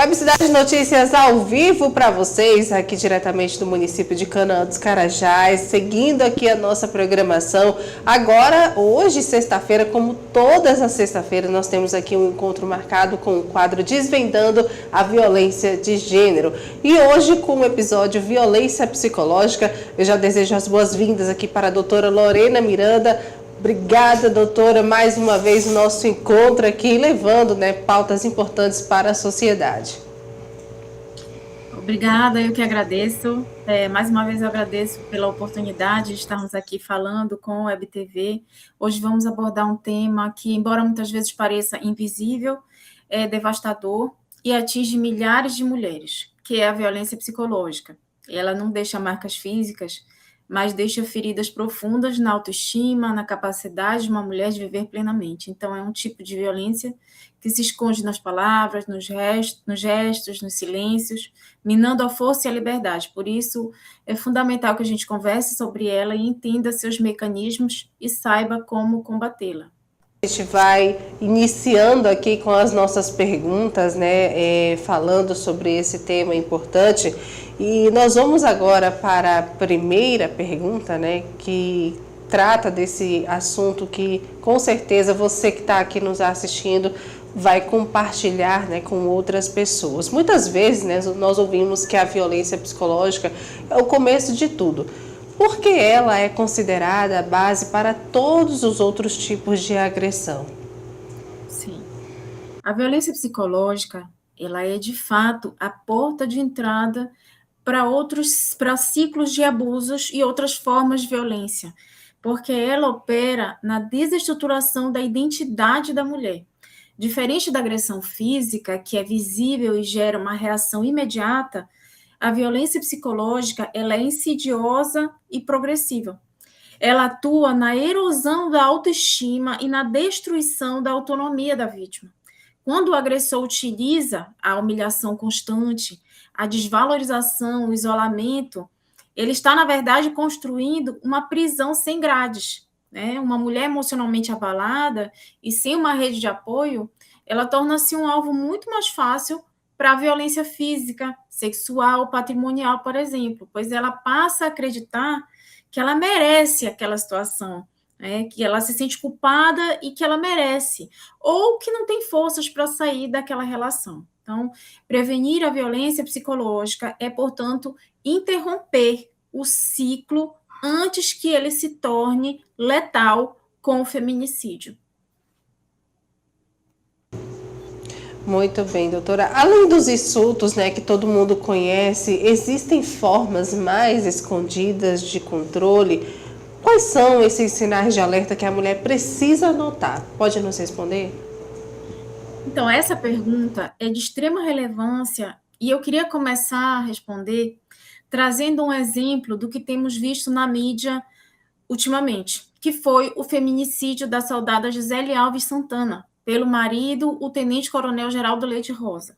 Web Cidade Notícias ao vivo para vocês, aqui diretamente do município de Canaã dos Carajás, seguindo aqui a nossa programação. Agora, hoje, sexta-feira, como todas as sexta-feiras, nós temos aqui um encontro marcado com o quadro Desvendando a Violência de Gênero. E hoje, com o episódio Violência Psicológica, eu já desejo as boas-vindas aqui para a doutora Lorena Miranda. Obrigada, doutora, mais uma vez o nosso encontro aqui, levando pautas importantes para a sociedade. Obrigada, eu que agradeço. Mais uma vez eu agradeço pela oportunidade de estarmos aqui falando com a Web TV. Hoje vamos abordar um tema que, embora muitas vezes pareça invisível, é devastador e atinge milhares de mulheres, que é a violência psicológica. Ela não deixa marcas físicas, mas deixa feridas profundas na autoestima, na capacidade de uma mulher de viver plenamente. Então, é um tipo de violência que se esconde nas palavras, nos gestos, nos silêncios, minando a força e a liberdade. Por isso, é fundamental que a gente converse sobre ela e entenda seus mecanismos e saiba como combatê-la. A gente vai iniciando aqui com as nossas perguntas, falando sobre esse tema importante. E nós vamos agora para a primeira pergunta, que trata desse assunto que, com certeza, você que está aqui nos assistindo vai compartilhar com outras pessoas. Muitas vezes nós ouvimos que a violência psicológica é o começo de tudo, porque ela é considerada a base para todos os outros tipos de agressão. Sim. A violência psicológica, ela é, de fato, a porta de entrada para ciclos de abusos e outras formas de violência, porque ela opera na desestruturação da identidade da mulher. Diferente da agressão física, que é visível e gera uma reação imediata, a violência psicológica ela é insidiosa e progressiva. Ela atua na erosão da autoestima e na destruição da autonomia da vítima. Quando o agressor utiliza a humilhação constante, a desvalorização, o isolamento, ele está, na verdade, construindo uma prisão sem grades. Uma mulher emocionalmente abalada e sem uma rede de apoio, ela torna-se um alvo muito mais fácil para a violência física, sexual, patrimonial, por exemplo, pois ela passa a acreditar que ela merece aquela situação, que ela se sente culpada e que ela merece, ou que não tem forças para sair daquela relação. Então, prevenir a violência psicológica é, portanto, interromper o ciclo antes que ele se torne letal com o feminicídio. Muito bem, doutora. Além dos insultos, que todo mundo conhece, existem formas mais escondidas de controle? Quais são esses sinais de alerta que a mulher precisa notar? Pode nos responder? Então, essa pergunta é de extrema relevância e eu queria começar a responder trazendo um exemplo do que temos visto na mídia ultimamente, que foi o feminicídio da soldada Gisele Alves Santana, pelo marido, o tenente-coronel Geraldo Leite Rosa,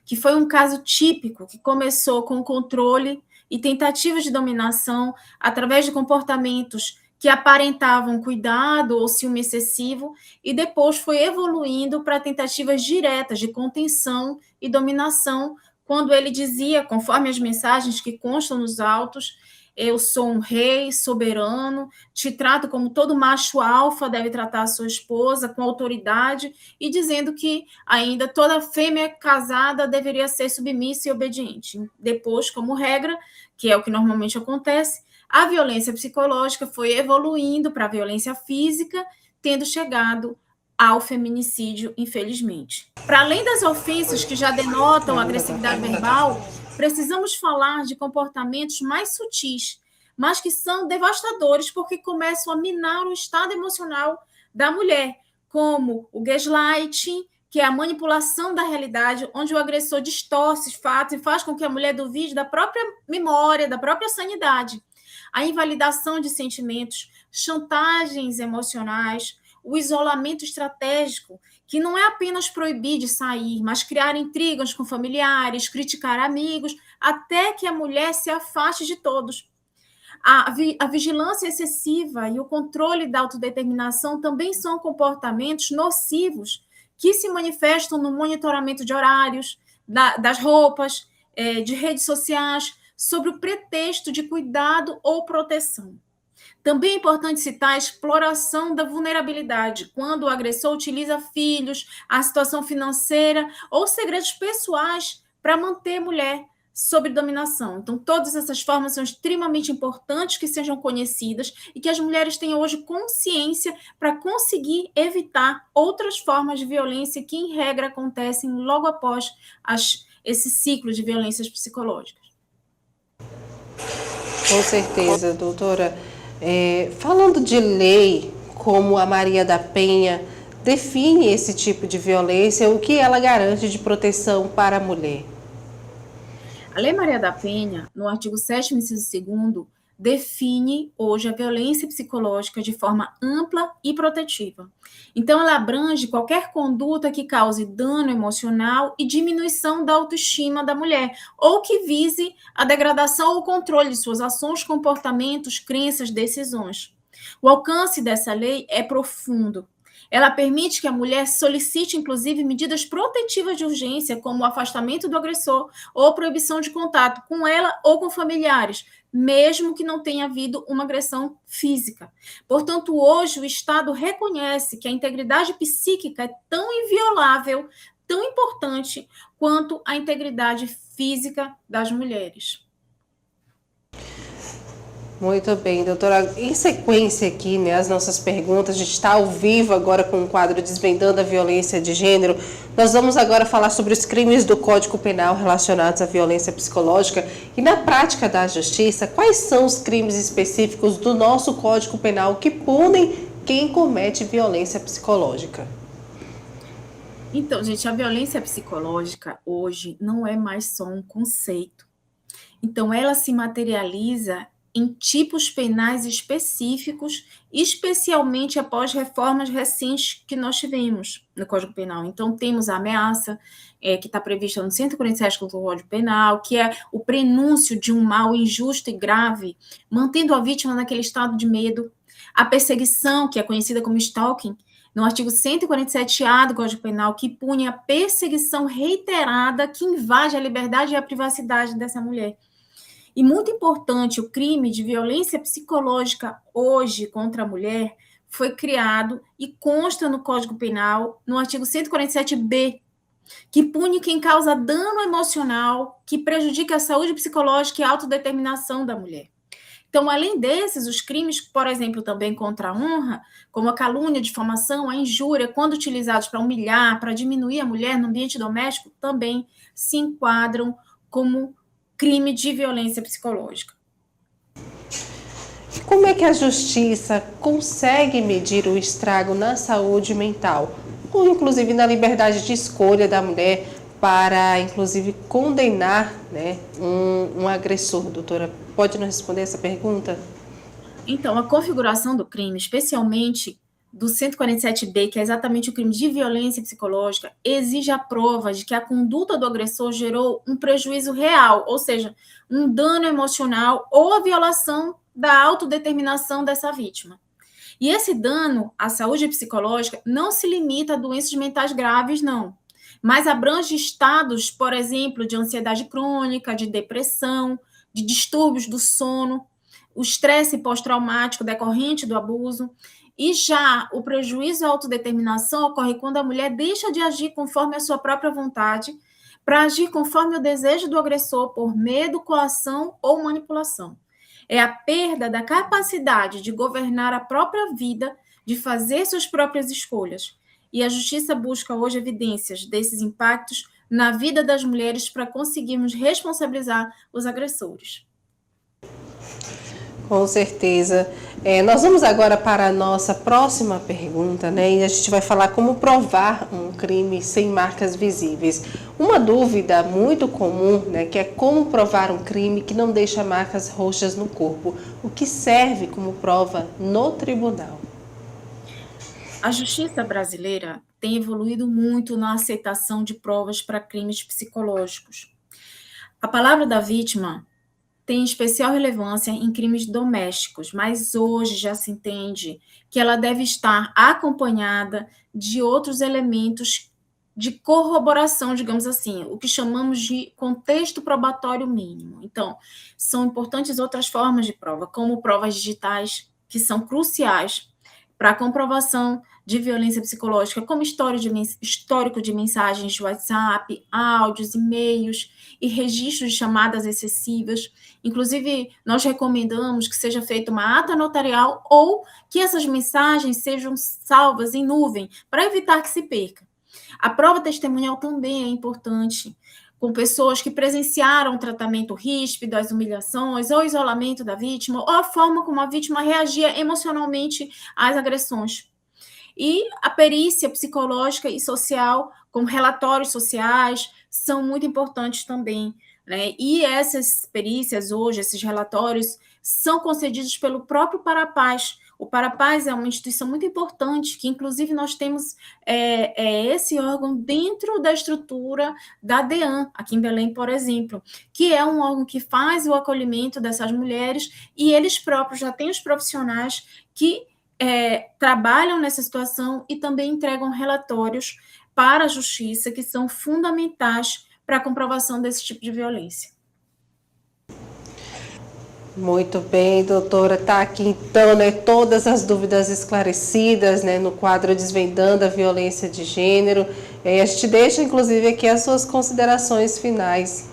que foi um caso típico que começou com controle e tentativas de dominação através de comportamentos que aparentavam cuidado ou ciúme excessivo e depois foi evoluindo para tentativas diretas de contenção e dominação, quando ele dizia, conforme as mensagens que constam nos autos, eu sou um rei soberano, te trato como todo macho alfa deve tratar a sua esposa, com autoridade, e dizendo que ainda toda fêmea casada deveria ser submissa e obediente. Depois, como regra, que é o que normalmente acontece, a violência psicológica foi evoluindo para a violência física, tendo chegado ao feminicídio, infelizmente. Para além das ofensas que já denotam agressividade verbal, precisamos falar de comportamentos mais sutis, mas que são devastadores porque começam a minar o estado emocional da mulher, como o gaslighting, que é a manipulação da realidade, onde o agressor distorce os fatos e faz com que a mulher duvide da própria memória, da própria sanidade. A invalidação de sentimentos, chantagens emocionais, o isolamento estratégico, que não é apenas proibir de sair, mas criar intrigas com familiares, criticar amigos, até que a mulher se afaste de todos. A vigilância excessiva e o controle da autodeterminação também são comportamentos nocivos que se manifestam no monitoramento de horários, das roupas, de redes sociais, sobre o pretexto de cuidado ou proteção. Também é importante citar a exploração da vulnerabilidade, quando o agressor utiliza filhos, a situação financeira ou segredos pessoais para manter a mulher sob dominação. Então, todas essas formas são extremamente importantes que sejam conhecidas e que as mulheres tenham hoje consciência para conseguir evitar outras formas de violência que, em regra, acontecem logo após esse ciclo de violências psicológicas. Com certeza, doutora. Falando de lei, como a Maria da Penha define esse tipo de violência, o que ela garante de proteção para a mulher? A Lei Maria da Penha, no artigo 7º, inciso 2º, define hoje a violência psicológica de forma ampla e protetiva. Então, ela abrange qualquer conduta que cause dano emocional e diminuição da autoestima da mulher, ou que vise a degradação ou controle de suas ações, comportamentos, crenças, decisões. O alcance dessa lei é profundo. Ela permite que a mulher solicite, inclusive, medidas protetivas de urgência, como o afastamento do agressor ou proibição de contato com ela ou com familiares, mesmo que não tenha havido uma agressão física. Portanto, hoje o Estado reconhece que a integridade psíquica é tão inviolável, tão importante, quanto a integridade física das mulheres. Muito bem, doutora. Em sequência aqui, né, as nossas perguntas, a gente está ao vivo agora com o quadro Desvendando a Violência de Gênero. Nós vamos agora falar sobre os crimes do Código Penal relacionados à violência psicológica e na prática da justiça, quais são os crimes específicos do nosso Código Penal que punem quem comete violência psicológica? Então, gente, a violência psicológica hoje não é mais só um conceito. Então, ela se materializa em tipos penais específicos, especialmente após reformas recentes que nós tivemos no Código Penal. Então, temos a ameaça, que está prevista no 147 do Código Penal, que é o prenúncio de um mal injusto e grave, mantendo a vítima naquele estado de medo. A perseguição, que é conhecida como stalking, no artigo 147-A do Código Penal, que pune a perseguição reiterada que invade a liberdade e a privacidade dessa mulher. E muito importante, o crime de violência psicológica hoje contra a mulher foi criado e consta no Código Penal, no artigo 147-B, que pune quem causa dano emocional que prejudica a saúde psicológica e a autodeterminação da mulher. Então, além desses, os crimes, por exemplo, também contra a honra, como a calúnia, a difamação, a injúria, quando utilizados para humilhar, para diminuir a mulher no ambiente doméstico, também se enquadram como crime de violência psicológica. Como é que a justiça consegue medir o estrago na saúde mental, ou inclusive na liberdade de escolha da mulher para, inclusive, condenar, né, um agressor, doutora? Pode nos responder essa pergunta? Então, a configuração do crime, especialmente do 147-B, que é exatamente o crime de violência psicológica, exige a prova de que a conduta do agressor gerou um prejuízo real, ou seja, um dano emocional ou a violação da autodeterminação dessa vítima. E esse dano à saúde psicológica não se limita a doenças mentais graves, não, mas abrange estados, por exemplo, de ansiedade crônica, de depressão, de distúrbios do sono, o estresse pós-traumático decorrente do abuso. E já o prejuízo à autodeterminação ocorre quando a mulher deixa de agir conforme a sua própria vontade, para agir conforme o desejo do agressor por medo, coação ou manipulação. É a perda da capacidade de governar a própria vida, de fazer suas próprias escolhas. E a justiça busca hoje evidências desses impactos na vida das mulheres para conseguirmos responsabilizar os agressores. Com certeza. Nós vamos agora para a nossa próxima pergunta, né? E a gente vai falar como provar um crime sem marcas visíveis. Uma dúvida muito comum, né, que é como provar um crime que não deixa marcas roxas no corpo, o que serve como prova no tribunal. A justiça brasileira tem evoluído muito na aceitação de provas para crimes psicológicos. A palavra da vítima tem especial relevância em crimes domésticos, mas hoje já se entende que ela deve estar acompanhada de outros elementos de corroboração, digamos assim, o que chamamos de contexto probatório mínimo. Então, são importantes outras formas de prova, como provas digitais, que são cruciais para a comprovação de violência psicológica, como histórico de mensagens de WhatsApp, áudios, e-mails e registros de chamadas excessivas. Inclusive, nós recomendamos que seja feita uma ata notarial ou que essas mensagens sejam salvas em nuvem, para evitar que se perca. A prova testemunhal também é importante, com pessoas que presenciaram o tratamento ríspido, as humilhações, ou isolamento da vítima, ou a forma como a vítima reagia emocionalmente às agressões. E a perícia psicológica e social, como relatórios sociais, são muito importantes também, né? E essas perícias hoje, esses relatórios, são concedidos pelo próprio Parapaz. O Parapaz é uma instituição muito importante, que inclusive nós temos esse órgão dentro da estrutura da DEAN, aqui em Belém, por exemplo, que é um órgão que faz o acolhimento dessas mulheres, e eles próprios já têm os profissionais que trabalham nessa situação e também entregam relatórios para a justiça que são fundamentais para a comprovação desse tipo de violência. Muito bem, doutora. Tá aqui então, né, todas as dúvidas esclarecidas, né, no quadro Desvendando a Violência de Gênero. E a gente deixa, inclusive, aqui as suas considerações finais.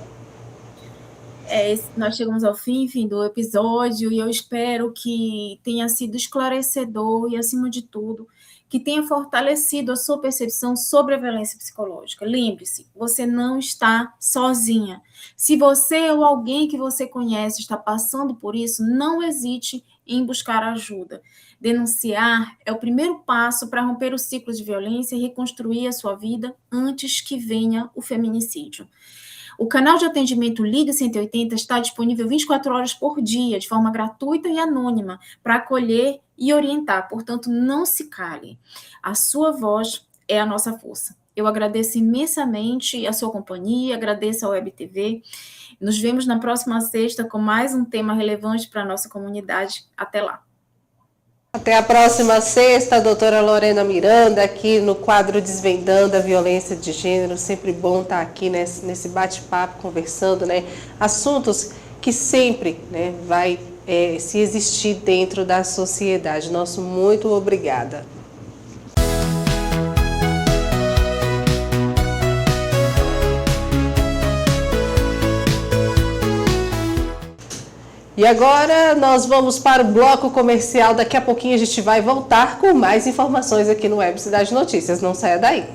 Nós chegamos ao fim do episódio e eu espero que tenha sido esclarecedor e, acima de tudo, que tenha fortalecido a sua percepção sobre a violência psicológica. Lembre-se, você não está sozinha. Se você ou alguém que você conhece está passando por isso, não hesite em buscar ajuda. Denunciar é o primeiro passo para romper o ciclo de violência e reconstruir a sua vida antes que venha o feminicídio. O canal de atendimento Liga 180 está disponível 24 horas por dia, de forma gratuita e anônima, para acolher e orientar. Portanto, não se cale. A sua voz é a nossa força. Eu agradeço imensamente a sua companhia, agradeço a Web TV. Nos vemos na próxima sexta com mais um tema relevante para a nossa comunidade. Até lá. Até a próxima sexta, doutora Lorena Miranda, aqui no quadro Desvendando a Violência de Gênero. Sempre bom estar aqui nesse bate-papo, conversando, né? Assuntos que sempre, né, vai se existir dentro da sociedade. Nosso muito obrigada. E agora nós vamos para o bloco comercial. Daqui a pouquinho a gente vai voltar com mais informações aqui no Web Cidade Notícias. Não saia daí.